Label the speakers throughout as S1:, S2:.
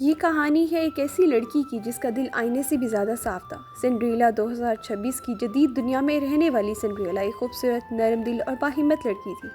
S1: یہ کہانی ہے ایک ایسی لڑکی کی جس کا دل آئینے سے بھی زیادہ صاف تھا۔ سنڈریلا 2026 کی جدید دنیا میں رہنے والی سنڈریلا ایک خوبصورت، نرم دل اور باہمت لڑکی تھی۔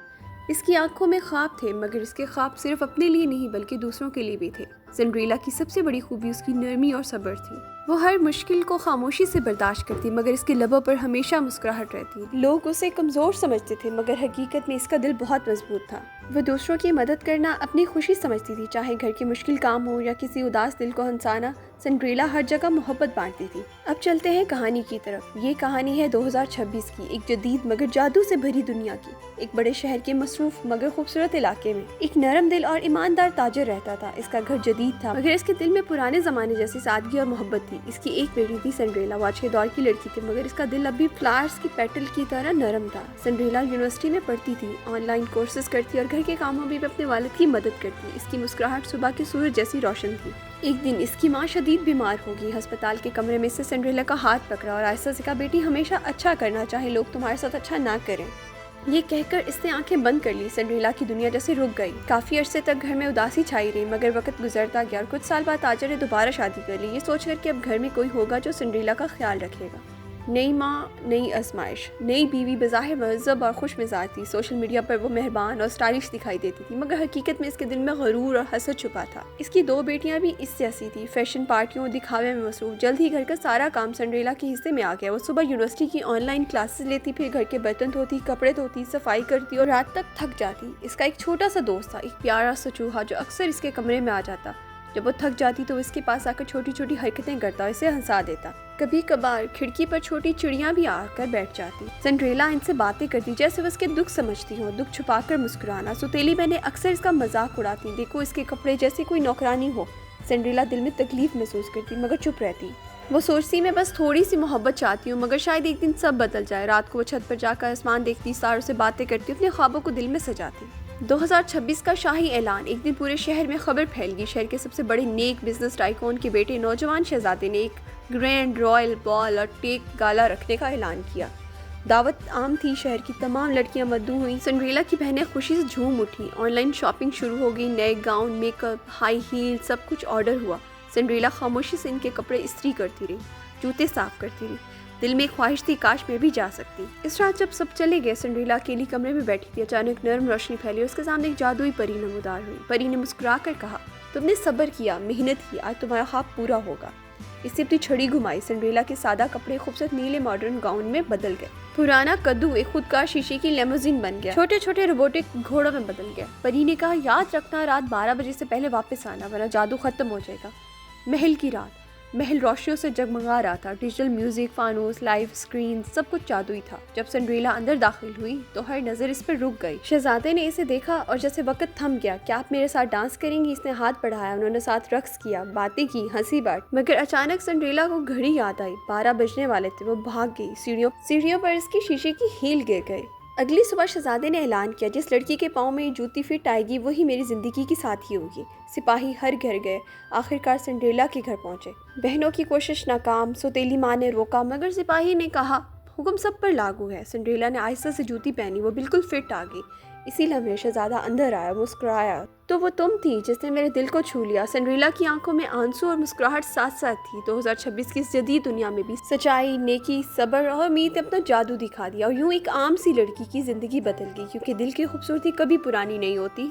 S1: اس کی آنکھوں میں خواب تھے، مگر اس کے خواب صرف اپنے لیے نہیں بلکہ دوسروں کے لیے بھی تھے۔ سنڈریلا کی سب سے بڑی خوبی اس کی نرمی اور صبر تھی۔ وہ ہر مشکل کو خاموشی سے برداشت کرتی، مگر اس کے لبوں پر ہمیشہ مسکراہٹ رہتی۔ لوگ اسے کمزور سمجھتے تھے، مگر حقیقت میں اس کا دل بہت مضبوط تھا۔ وہ دوسروں کی مدد کرنا اپنی خوشی سمجھتی تھی، چاہے گھر کے مشکل کام ہو یا کسی اداس دل کو ہنسانا۔ سنڈریلا ہر جگہ محبت بانٹتی تھی۔ اب چلتے ہیں کہانی کی طرف۔ یہ کہانی ہے 2026 کی، ایک جدید مگر جادو سے بھری دنیا کی۔ ایک بڑے شہر کے مصروف مگر خوبصورت علاقے میں ایک نرم دل اور ایماندار تاجر رہتا تھا۔ اس کا گھر جدید تھا، مگر اس کے دل میں پرانے زمانے جیسی سادگی اور محبت تھی۔ اس کی ایک بیٹی تھی سنڈریلا، وہ اچھے دور کی لڑکی تھی، مگر اس کا دل اب بھی فلاورز کی پیٹل کی طرح نرم تھا۔ سنڈریلا یونیورسٹی میں پڑھتی تھی، آن لائن کورسز کرتی اور گھر کے کاموں میں بھی اپنے والد کی مدد کرتی۔ اس کی مسکراہٹ صبح کے سورج جیسی روشن تھی۔ ایک دن اس کی ماں شدید بیمار ہو گئی۔ ہسپتال کے کمرے میں سے سنڈریلا کا ہاتھ پکڑا اور آہستہ سے کہا، بیٹی ہمیشہ اچھا کرنا، چاہے لوگ تمہارے ساتھ اچھا نہ کریں۔ یہ کہہ کر اس نے آنکھیں بند کر لی۔ سنڈریلا کی دنیا جیسے رک گئی۔ کافی عرصے تک گھر میں اداسی چھائی رہی، مگر وقت گزرتا گیا اور کچھ سال بعد تاجر نے دوبارہ شادی کر لی، یہ سوچ کر کہ اب گھر میں کوئی ہوگا جو سنڈریلا کا خیال رکھے گا۔ نئی ماں، نئی آزمائش، نئی بیوی بظاہر مہذب اور خوش مزاج تھی۔ سوشل میڈیا پر وہ مہربان اور اسٹائلش دکھائی دیتی تھی، مگر حقیقت میں اس کے دل میں غرور اور حسد چھپا تھا۔ اس کی دو بیٹیاں بھی اس جیسی تھی، فیشن پارٹیوں، دکھاوے میں مصروف۔ جلد ہی گھر کا سارا کام سنڈریلا کے حصے میں آ گیا۔ وہ صبح یونیورسٹی کی آن لائن کلاسز لیتی، پھر گھر کے برتن دھوتی، کپڑے دھوتی، صفائی کرتی اور رات تک تھک جاتی۔ اس کا ایک چھوٹا سا دوست تھا، ایک پیارا سا چوہا جو اکثر اس کے کمرے میں آ جاتا۔ جب وہ تھک جاتی تو اس کے پاس آ کر چھوٹی چھوٹی حرکتیں کرتا اور اسے ہنسا دیتا۔ کبھی کبھار کھڑکی پر چھوٹی چڑیاں بھی آ کر بیٹھ جاتی۔ سنڈریلا ان سے باتیں کرتی جیسے وہ اس کے دکھ سمجھتی ہوں، دکھ چھپا کر مسکرانا۔ سوتیلی بہنیں اکثر اس کا مذاق اڑاتی، دیکھو اس کے کپڑے جیسے کوئی نوکرانی ہو۔ سنڈریلا دل میں تکلیف محسوس کرتی، مگر چپ رہتی۔ وہ سوچتی، میں بس تھوڑی سی محبت چاہتی ہوں، مگر شاید ایک دن سب بدل جائے۔ رات کو وہ چھت پر جا کر آسمان دیکھتی، ستاروں سے باتیں کرتی، اپنے خوابوں کو دل میں سجاتی۔ 2026 کا شاہی اعلان۔ ایک دن پورے شہر میں خبر پھیل گئی۔ شہر کے سب سے بڑے نیک بزنس ٹائکون کے بیٹے نوجوان شہزادے نے ایک گرینڈ رائل بال اور ٹیک گالا رکھنے کا اعلان کیا۔ دعوت عام تھی، شہر کی تمام لڑکیاں مدعو ہوئیں۔ سنڈریلا کی بہنیں خوشی سے جھوم اٹھیں۔ آن لائن شاپنگ شروع ہو گئی، نئے gown, makeup, high heel, سب کچھ آرڈر ہوا۔ سنڈریلا خاموشی سے ان کے کپڑے استری کرتی رہی، جوتے صاف کرتی رہی۔ دل میں خواہش تھی، کاش میں بھی جا سکتی۔ اس رات جب سب چلے گئے، سنڈریلا اکیلی کمرے میں بیٹھی تھی۔ اچانک نرم روشنی پھیلی اور اس کے سامنے ایک جادوئی پری نمودار ہوئی۔ پری نے مسکرا کر کہا، تم نے صبر کیا، محنت کی، آج تمہارا خواب پورا ہوگا۔ اس نے اپنی چھڑی گھمائی، سنڈریلا کے سادہ کپڑے خوبصورت نیلے ماڈرن گاؤن میں بدل گئے۔ پرانا کدو ایک خودکار شیشے کی لیموزین بن گیا، چھوٹے چھوٹے روبوٹک گھوڑوں میں بدل گیا۔ پری نے کہا، یاد رکھنا رات 12 بجے سے پہلے واپس آنا، ورنہ جادو ختم ہو جائے گا۔ محل کی رات۔ محل روشنیوں سے جگمگا رہا تھا، ڈیجیٹل میوزک، فانوس، لائیو اسکرین، سب کچھ جادوئی تھا۔ جب سنڈریلا اندر داخل ہوئی تو ہر نظر اس پر رک گئی۔ شہزادے نے اسے دیکھا اور جیسے وقت تھم گیا۔ کیا آپ میرے ساتھ ڈانس کریں گی؟ اس نے ہاتھ بڑھایا، انہوں نے ساتھ رقص کیا، باتیں کی، ہنسی بات۔ مگر اچانک سنڈریلا کو گھڑی یاد آئی، 12 بجنے والے تھے۔ وہ بھاگ گئی، سیڑھیوں پر اس کی شیشے کی ہیل گر گئے۔ اگلی صبح شہزادے نے اعلان کیا، جس لڑکی کے پاؤں میں یہ جوتی فٹ آئے گی وہی میری زندگی کی ساتھی ہوگی۔ سپاہی ہر گھر گئے، آخرکار سنڈریلا کے گھر پہنچے۔ بہنوں کی کوشش ناکام، سوتیلی ماں نے روکا، مگر سپاہی نے کہا، حکم سب پر لاگو ہے۔ سنڈریلا نے آہستہ سے جوتی پہنی، وہ بالکل فٹ آ گئی۔ اسی لمحے شہزادہ اندر آیا، مسکرایا، تو وہ تم تھی جس نے میرے دل کو چھو لیا۔ سنڈریلا کی آنکھوں میں آنسو اور مسکراہٹ ساتھ ساتھ تھی۔ 2026 کی اس جدید دنیا میں بھی سچائی، نیکی، صبر اور امید نے اپنا جادو دکھا دیا، اور یوں ایک عام سی لڑکی کی زندگی بدل گئی، کیونکہ دل کی خوبصورتی کبھی پرانی نہیں ہوتی۔